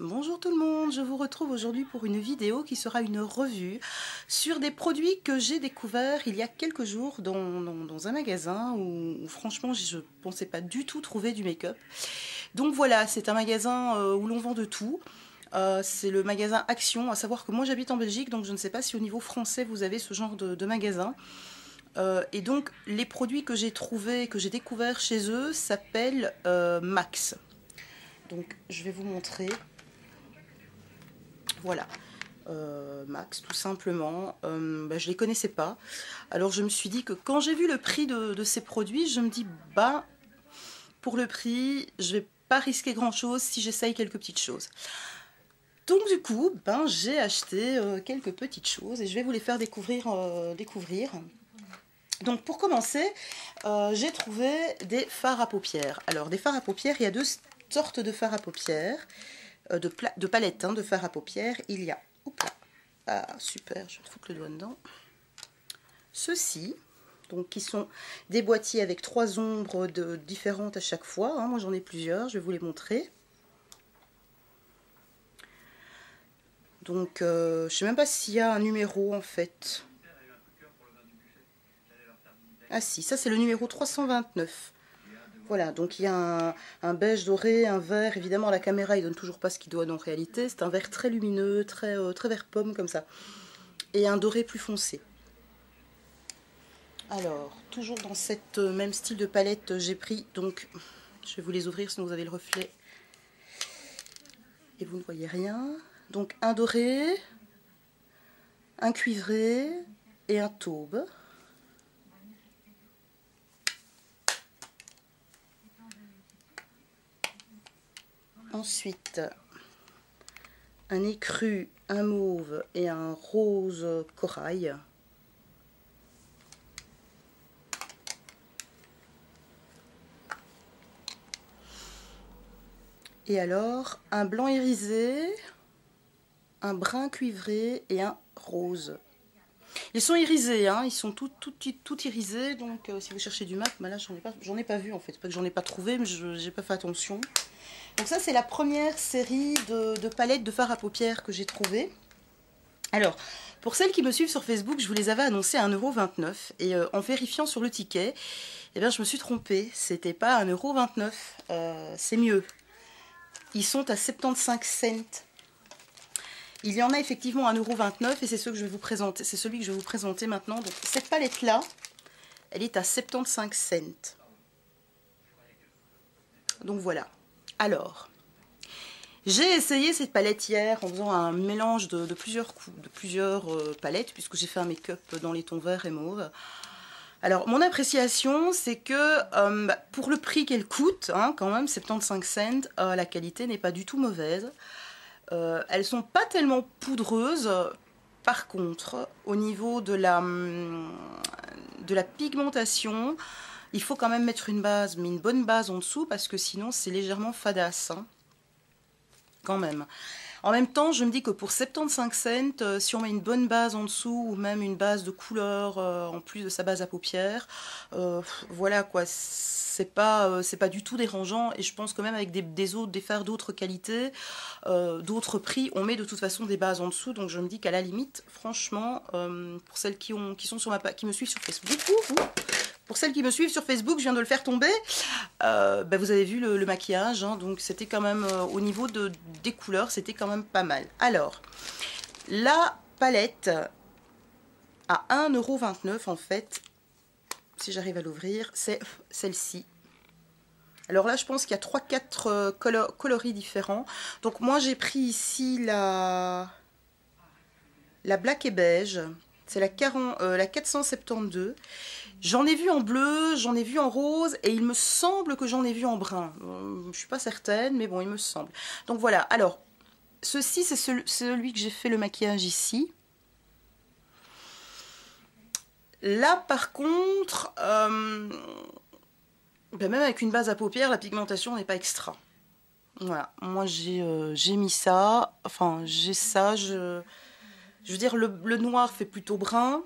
Bonjour tout le monde, je vous retrouve aujourd'hui pour une vidéo qui sera une revue sur des produits que j'ai découverts il y a quelques jours dans un magasin où franchement je ne pensais pas du tout trouver du make-up. Donc voilà, c'est un magasin où l'on vend de tout. C'est le magasin Action, à savoir que moi j'habite en Belgique, donc je ne sais pas si au niveau français vous avez ce genre de magasin. Et donc les produits que j'ai trouvés, que j'ai découverts chez eux s'appellent Max. Donc je vais vous montrer. Voilà, Max tout simplement. Je ne les connaissais pas. Alors je me suis dit que quand j'ai vu le prix de ces produits, je me dis bah pour le prix, je vais pas risquer grand chose si j'essaye quelques petites choses. Donc du coup, j'ai acheté quelques petites choses et je vais vous les faire découvrir. Donc pour commencer, j'ai trouvé des fards à paupières. Alors des fards à paupières, il y a deux sortes de fards à paupières. De palettes de fard à paupières. Il y a, ah super, je vais foutre le doigt dedans, ceux-ci, donc qui sont des boîtiers avec 3 ombres différentes à chaque fois, hein. Moi j'en ai plusieurs, je vais vous les montrer. Donc je sais même pas s'il y a un numéro en fait. Ah si, ça c'est le numéro 329. Voilà, donc il y a un beige doré, un vert, évidemment la caméra il donne toujours pas ce qu'il donne en réalité, c'est un vert très lumineux, très vert pomme comme ça, et un doré plus foncé. Alors, toujours dans cette même style de palette, j'ai pris, donc je vais vous les ouvrir sinon vous avez le reflet et vous ne voyez rien. Donc un doré, un cuivré et un taupe. Ensuite, un écru, un mauve et un rose corail. Et alors, un blanc irisé, un brun cuivré et un rose. Ils sont irisés, hein, ils sont tout irisés, donc si vous cherchez du mat, là j'en ai pas vu en fait, pas que j'en ai pas trouvé, mais j'ai pas fait attention. Donc ça c'est la première série de palettes de fard à paupières que j'ai trouvées. Alors, pour celles qui me suivent sur Facebook, je vous les avais annoncées à 1,29 € et en vérifiant sur le ticket, eh bien je me suis trompée, c'était pas 1,29 €, c'est mieux. Ils sont à 75 cents. Il y en a effectivement à 1,29 € et c'est ce que je vais vous présenter, c'est celui que je vais vous présenter maintenant. Donc cette palette là, elle est à 75 cents. Donc voilà. Alors, j'ai essayé cette palette hier en faisant un mélange de plusieurs palettes, puisque j'ai fait un make-up dans les tons verts et mauve. Alors, mon appréciation, c'est que pour le prix qu'elle coûte, hein, quand même, 75 cents, la qualité n'est pas du tout mauvaise. Elles sont pas tellement poudreuses. Par contre, au niveau de la pigmentation, il faut quand même mettre une base, mais une bonne base en dessous, parce que sinon c'est légèrement fadasse, hein, quand même. En même temps, je me dis que pour 75 cents, si on met une bonne base en dessous, ou même une base de couleur en plus de sa base à paupières, voilà quoi, c'est pas du tout dérangeant. Et je pense que même avec des fards d'autres qualités, d'autres prix, on met de toute façon des bases en dessous. Donc je me dis qu'à la limite, franchement, pour celles qui me suivent sur Facebook, pour celles qui me suivent sur Facebook, je viens de le faire tomber. Vous avez vu le maquillage, hein, donc c'était quand même, au niveau des couleurs, c'était quand même pas mal. Alors, la palette à 1,29 € en fait, si j'arrive à l'ouvrir, c'est celle-ci. Alors là, je pense qu'il y a 3-4 coloris différents. Donc moi, j'ai pris ici la Black et Beige. C'est la 472. J'en ai vu en bleu, j'en ai vu en rose et il me semble que j'en ai vu en brun. Je ne suis pas certaine, mais bon, il me semble. Donc voilà, alors, ceci, c'est celui que j'ai fait le maquillage ici. Là, par contre, même avec une base à paupières, la pigmentation n'est pas extra. Voilà, moi j'ai mis ça, enfin j'ai ça, je veux dire le noir fait plutôt brun.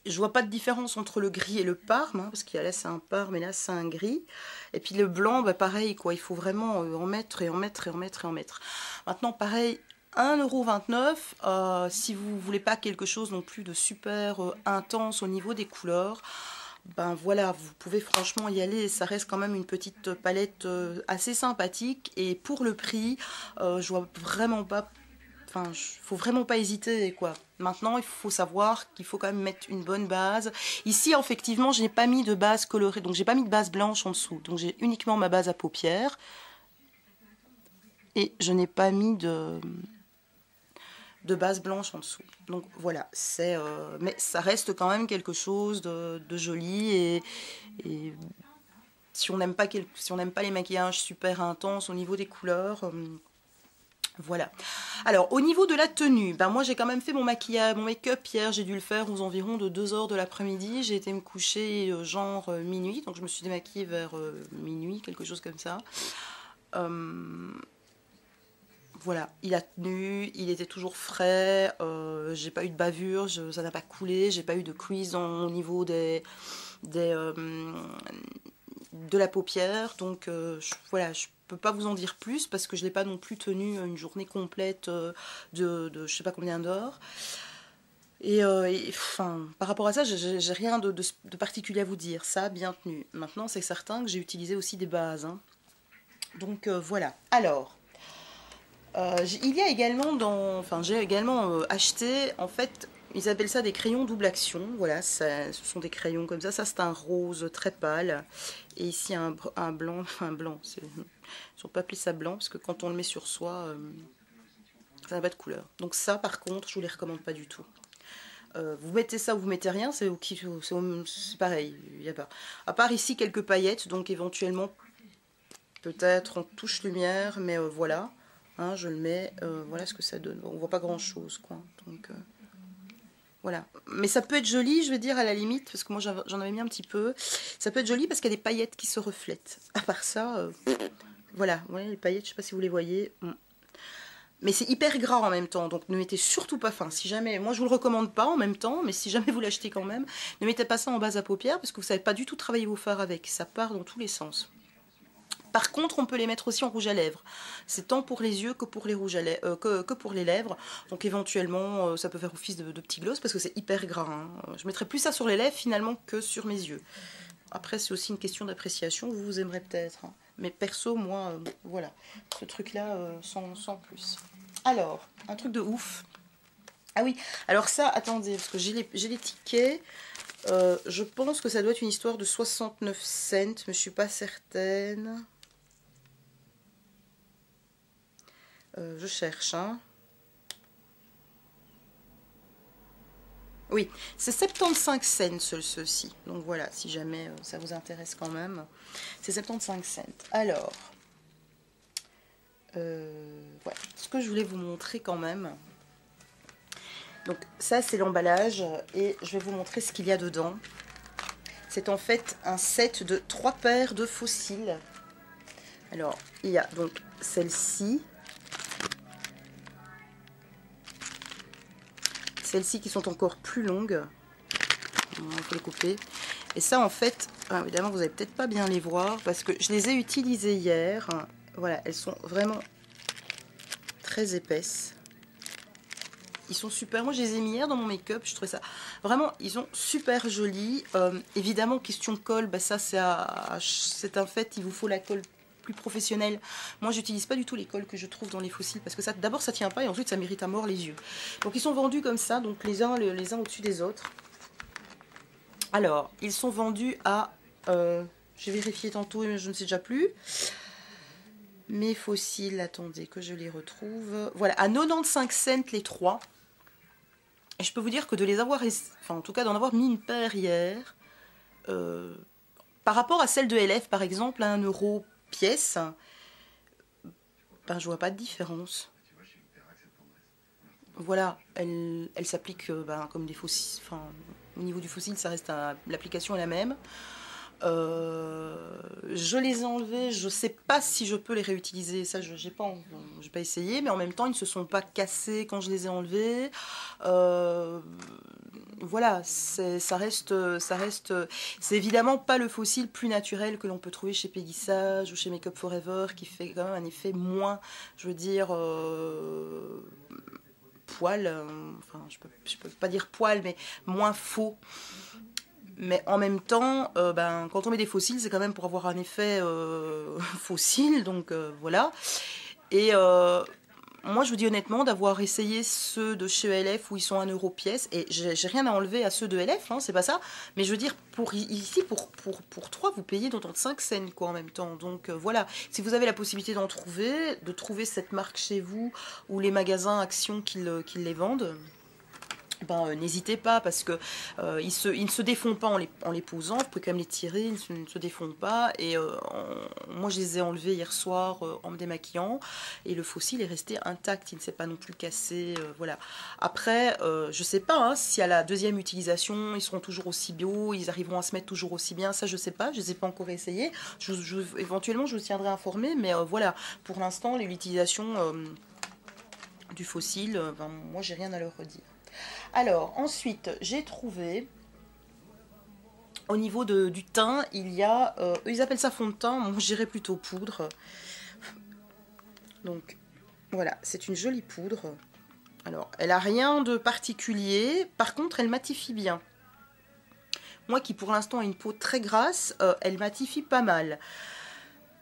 je vois pas de différence entre le gris et le parme, hein, parce qu'il y a là c'est un parme et là c'est un gris. Et puis le blanc, bah, pareil, quoi, il faut vraiment en mettre et en mettre et en mettre et en mettre. Maintenant, pareil, 1,29 €, si vous voulez pas quelque chose non plus de super intense au niveau des couleurs, ben voilà, vous pouvez franchement y aller, ça reste quand même une petite palette assez sympathique, et pour le prix, je vois vraiment pas, enfin, faut vraiment pas hésiter, quoi. Maintenant, il faut savoir qu'il faut quand même mettre une bonne base. Ici, effectivement, je n'ai pas mis de base colorée, donc j'ai pas mis de base blanche en dessous. Donc j'ai uniquement ma base à paupières. Et je n'ai pas mis de base blanche en dessous. Donc voilà, c'est mais ça reste quand même quelque chose de joli, et si on n'aime pas, si on n'aime pas les maquillages super intenses au niveau des couleurs, voilà. Alors au niveau de la tenue, ben moi j'ai quand même fait mon maquillage, mon make-up hier, j'ai dû le faire aux environs de 2 h de l'après-midi. J'ai été me coucher genre minuit, donc je me suis démaquillée vers minuit, quelque chose comme ça. Voilà, il a tenu, il était toujours frais, j'ai pas eu de bavure, ça n'a pas coulé, j'ai pas eu de crease au niveau de la paupière, donc voilà, je peux pas vous en dire plus parce que je l'ai pas non plus tenu une journée complète de je sais pas combien d'heures. Et enfin, par rapport à ça, j'ai rien de particulier à vous dire, ça a bien tenu. Maintenant, c'est certain que j'ai utilisé aussi des bases, hein. Donc voilà. Alors, il y a également enfin j'ai également acheté, en fait, ils appellent ça des crayons double action. Voilà, ce sont des crayons comme ça c'est un rose très pâle, et ici un blanc, enfin blanc, ils n'ont pas appelé ça blanc parce que quand on le met sur soi, ça n'a pas de couleur. Donc ça, par contre, je vous les recommande pas du tout. Vous mettez ça ou vous mettez rien, c'est pareil, il y a pas. À part ici quelques paillettes, donc éventuellement peut-être en touche lumière, mais voilà. Hein, je le mets, voilà ce que ça donne. Bon, on voit pas grand chose, quoi. Donc voilà. Mais ça peut être joli, je veux dire, à la limite, parce que moi j'en avais mis un petit peu. Ça peut être joli parce qu'il y a des paillettes qui se reflètent. À part ça, voilà. Vous voyez les paillettes, je sais pas si vous les voyez. Mais c'est hyper gras en même temps, donc ne mettez surtout pas, enfin, si jamais, moi je vous le recommande pas en même temps, mais si jamais vous l'achetez quand même, ne mettez pas ça en base à paupières parce que vous savez pas du tout travailler vos fards avec. Ça part dans tous les sens. Par contre, on peut les mettre aussi en rouge à lèvres. C'est tant pour les yeux que pour les rouges à lèvres, que pour les lèvres. Donc éventuellement, ça peut faire office de petit gloss parce que c'est hyper gras, hein. Je mettrais plus ça sur les lèvres finalement que sur mes yeux. Après, c'est aussi une question d'appréciation. Vous aimerez peut-être, hein. Mais perso, moi, voilà. Ce truc-là, sans plus. Alors, un truc de ouf. Ah oui, alors ça, attendez, parce que j'ai les tickets. Je pense que ça doit être une histoire de 69 cents, mais je suis pas certaine. Je cherche, hein. Oui, c'est 75 cents ceci. Donc voilà, si jamais ça vous intéresse quand même. C'est 75 cents. Alors, voilà, ce que je voulais vous montrer quand même. Donc ça, c'est l'emballage et je vais vous montrer ce qu'il y a dedans. C'est en fait un set de 3 paires de faux cils. Alors, il y a donc celle-ci. Celles-ci qui sont encore plus longues. On peut les couper. Et ça, en fait, évidemment, vous n'allez peut-être pas bien les voir parce que je les ai utilisées hier. Voilà, elles sont vraiment très épaisses. Ils sont super. Moi, je les ai mis hier dans mon make-up. Je trouvais ça vraiment, ils sont super jolis. Évidemment, question colle, bah, ça, c'est un fait. Il vous faut la colle plus professionnelle. Moi, j'utilise pas du tout les colles que je trouve dans les fossiles parce que ça, d'abord, ça tient pas et ensuite, ça mérite à mort les yeux. Donc, ils sont vendus comme ça, donc les uns au-dessus des autres. Alors, ils sont vendus à, j'ai vérifié tantôt, mais je ne sais déjà plus. Mes fossiles, attendez que je les retrouve. Voilà, à 95 cents les 3. Et je peux vous dire que de les avoir, enfin en tout cas d'en avoir mis une paire hier, par rapport à celle de LF par exemple, à 1 € pièce, ben je vois pas de différence. Voilà, elle s'applique ben, comme des fossiles, enfin au niveau du fossile ça reste l'application est la même. Je les ai enlevés, je sais pas si je peux les réutiliser, ça j'ai pas essayé, mais en même temps ils ne se sont pas cassés quand je les ai enlevés. voilà, c'est évidemment pas le fossile plus naturel que l'on peut trouver chez Peggy-Sage ou chez Make Up For Ever, qui fait quand même un effet moins, je veux dire, poil, enfin je peux pas dire poil, mais moins faux. Mais en même temps, ben, quand on met des fossiles, c'est quand même pour avoir un effet fossile, donc voilà. Et moi, je vous dis honnêtement, d'avoir essayé ceux de chez ELF où ils sont 1 € pièce, et j'ai rien à enlever à ceux de ELF, hein, c'est pas ça, mais je veux dire, ici, pour 3, vous payez 95 cents, quoi, en même temps. Donc voilà, si vous avez la possibilité de trouver cette marque chez vous, ou les magasins Action qui les vendent, ben, n'hésitez pas, parce que ils ne se défont pas en les posant, vous pouvez quand même les tirer, ils ne se défont pas, et moi je les ai enlevés hier soir en me démaquillant, et le fossile est resté intact, il ne s'est pas non plus cassé, voilà. Après, je sais pas, hein, si à la deuxième utilisation, ils seront toujours aussi bio, ils arriveront à se mettre toujours aussi bien, ça je sais pas, je les ai pas encore essayés, éventuellement je vous tiendrai informé, mais voilà, pour l'instant, l'utilisation du fossile, ben, moi j'ai rien à leur redire. Alors, ensuite, j'ai trouvé, au niveau du teint, il y a, ils appellent ça fond de teint, moi j'irais plutôt poudre. Donc, voilà, c'est une jolie poudre. Alors, elle a rien de particulier, par contre, elle matifie bien. Moi qui, pour l'instant, ai une peau très grasse, elle matifie pas mal.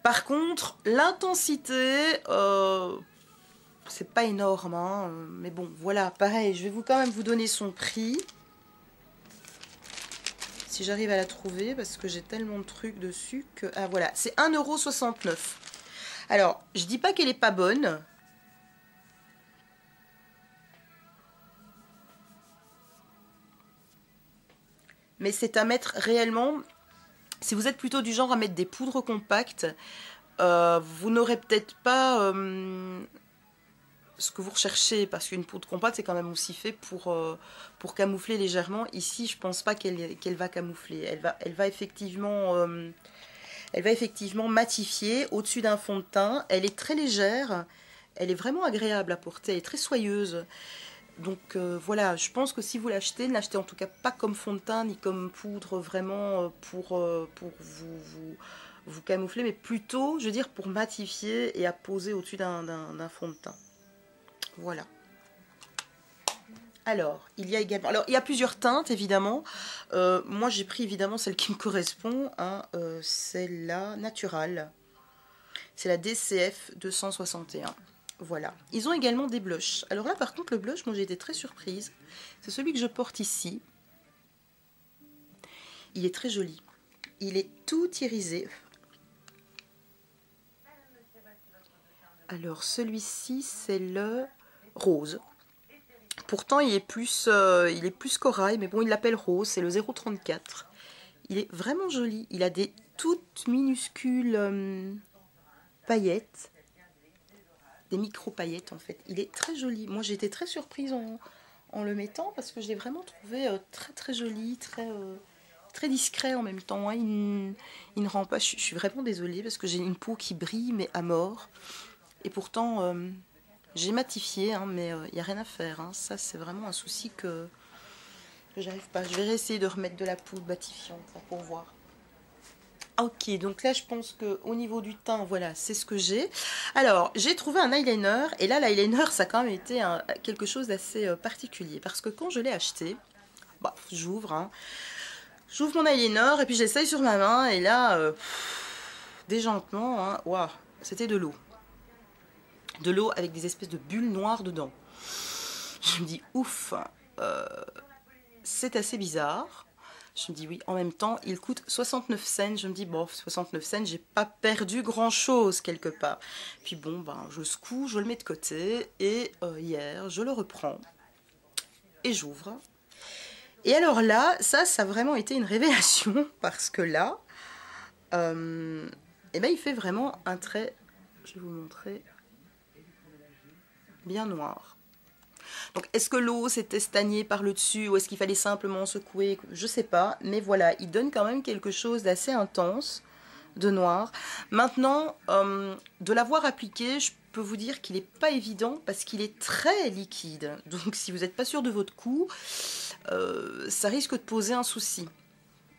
Par contre, l'intensité... c'est pas énorme, hein, mais bon, voilà, pareil, je vais quand même vous donner son prix. Si j'arrive à la trouver, parce que j'ai tellement de trucs dessus que... Ah voilà, c'est 1,69 €. Alors, je dis pas qu'elle est pas bonne. Mais c'est à mettre réellement... Si vous êtes plutôt du genre à mettre des poudres compactes, vous n'aurez peut-être pas... ce que vous recherchez, parce qu'une poudre compacte c'est quand même aussi fait pour camoufler légèrement. Ici je pense pas qu'elle va camoufler, elle va effectivement matifier au-dessus d'un fond de teint. Elle est très légère, elle est vraiment agréable à porter, elle est très soyeuse. Donc voilà, je pense que si vous l'achetez, ne l'achetez en tout cas pas comme fond de teint ni comme poudre vraiment pour vous camoufler, mais plutôt, je veux dire, pour matifier et à poser au-dessus d'un fond de teint. Voilà. Alors, il y a également... Alors, il y a plusieurs teintes, évidemment. Moi, j'ai pris, évidemment, celle qui me correspond. Hein, c'est la Naturale. C'est la DCF 261. Voilà. Ils ont également des blushs. Alors là, par contre, le blush, moi, j'ai été très surprise. C'est celui que je porte ici. Il est très joli. Il est tout irisé. Alors, celui-ci, c'est le... rose. Pourtant il est plus corail, mais bon, il l'appelle rose, c'est le 034. Il est vraiment joli, il a des toutes minuscules paillettes, des micro paillettes en fait. Il est très joli, moi j'ai été très surprise en le mettant, parce que je l'ai vraiment trouvé très très joli, très discret en même temps, hein. Il ne rend pas, je suis vraiment désolée, parce que j'ai une peau qui brille mais à mort, et pourtant... j'ai matifié, hein, mais il n'y a rien à faire. Hein. Ça, c'est vraiment un souci que j'arrive pas. Je vais réessayer de remettre de la poudre matifiante là, pour voir. Ok, donc là, je pense qu'au niveau du teint, voilà, c'est ce que j'ai. Alors, j'ai trouvé un eyeliner. Et là, l'eyeliner, ça a quand même été quelque chose d'assez particulier. Parce que quand je l'ai acheté, bah, j'ouvre. Hein, j'ouvre mon eyeliner et puis j'essaye sur ma main. Et là, déjantement, hein, waouh, c'était de l'eau. De l'eau avec des espèces de bulles noires dedans. Je me dis, ouf, c'est assez bizarre. Je me dis, oui, en même temps, il coûte 69 cents. Je me dis, bon, 69 cents, j'ai pas perdu grand-chose quelque part. Puis bon, ben, je secoue, je le mets de côté. Et hier, je le reprends. Et j'ouvre. Et alors là, ça a vraiment été une révélation. Parce que là, eh ben, il fait vraiment un trait, je vais vous montrer... bien noir. Donc est-ce que l'eau s'était stagnée par le dessus ou est-ce qu'il fallait simplement secouer? Je sais pas, mais voilà, il donne quand même quelque chose d'assez intense, de noir. Maintenant, de l'avoir appliqué, je peux vous dire qu'il n'est pas évident parce qu'il est très liquide. Donc si vous n'êtes pas sûr de votre coup, ça risque de poser un souci.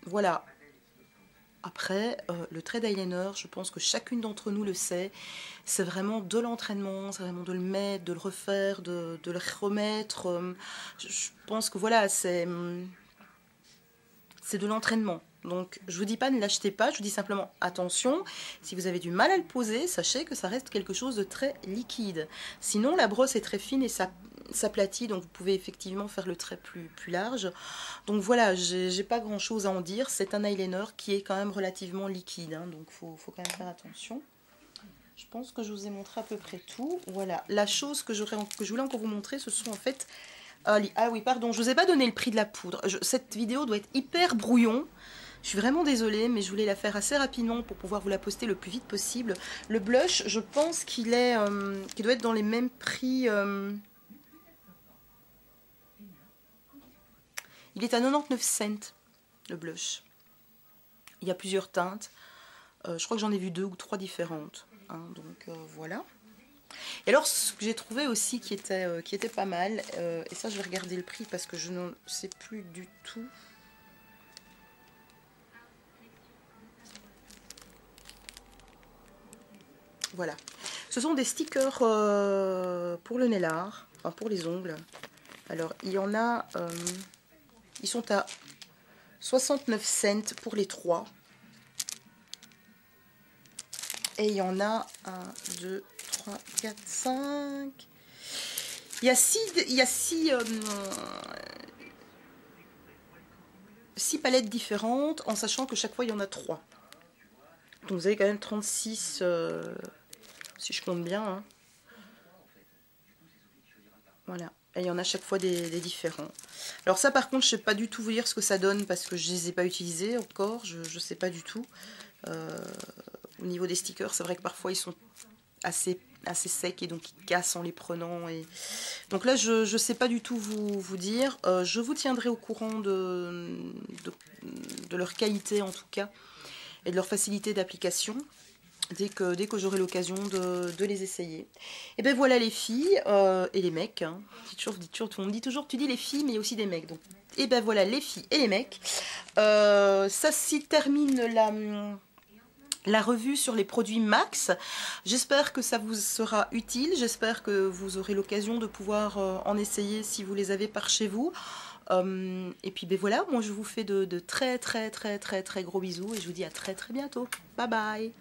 Voilà. Après, le trait d'eyeliner, je pense que chacune d'entre nous le sait, c'est vraiment de l'entraînement, c'est vraiment de le mettre, de le refaire, de le remettre. Je pense que voilà, c'est de l'entraînement. Donc je vous dis pas ne l'achetez pas, je vous dis simplement attention, si vous avez du mal à le poser, sachez que ça reste quelque chose de très liquide. Sinon la brosse est très fine et ça s'aplatit, donc vous pouvez effectivement faire le trait plus large. Donc voilà, j'ai pas grand chose à en dire, c'est un eyeliner qui est quand même relativement liquide, hein, donc faut quand même faire attention. Je pense que je vous ai montré à peu près tout. Voilà, la chose que je voulais encore vous montrer, ce sont en fait... Ah oui, pardon, je vous ai pas donné le prix de la poudre. Cette vidéo doit être hyper brouillon. Je suis vraiment désolée, mais je voulais la faire assez rapidement pour pouvoir vous la poster le plus vite possible. Le blush, je pense qu'il doit être dans les mêmes prix. Il est à 99 cents, le blush. Il y a plusieurs teintes. Je crois que j'en ai vu 2 ou 3 différentes. Hein, donc voilà. Et alors, ce que j'ai trouvé aussi qui était pas mal, et ça je vais regarder le prix parce que je ne sais plus du tout. Voilà. Ce sont des stickers pour le nail art, enfin pour les ongles. Alors, il y en a, ils sont à 69 cents pour les 3. Et il y en a 1, 2, 3, 4, 5. Il y a 6 palettes différentes, en sachant que chaque fois il y en a 3. Donc vous avez quand même 36, si je compte bien. Hein. Voilà. Et il y en a chaque fois des différents. Alors ça par contre, je ne sais pas du tout vous dire ce que ça donne parce que je ne les ai pas utilisés encore. Je ne sais pas du tout. Au niveau des stickers, c'est vrai que parfois ils sont assez secs et donc ils cassent en les prenant. Et... Donc là, je ne sais pas du tout vous dire. Je vous tiendrai au courant de leur qualité en tout cas et de leur facilité d'application dès que j'aurai l'occasion de les essayer. Et ben voilà les filles et les mecs. Hein. On me dit toujours tu dis les filles mais il y a aussi des mecs. Donc, et ben voilà les filles et les mecs. Ça s'y termine la revue sur les produits Max. J'espère que ça vous sera utile. J'espère que vous aurez l'occasion de pouvoir en essayer si vous les avez par chez vous. Et puis ben voilà, moi je vous fais de très gros bisous et je vous dis à très bientôt. Bye bye.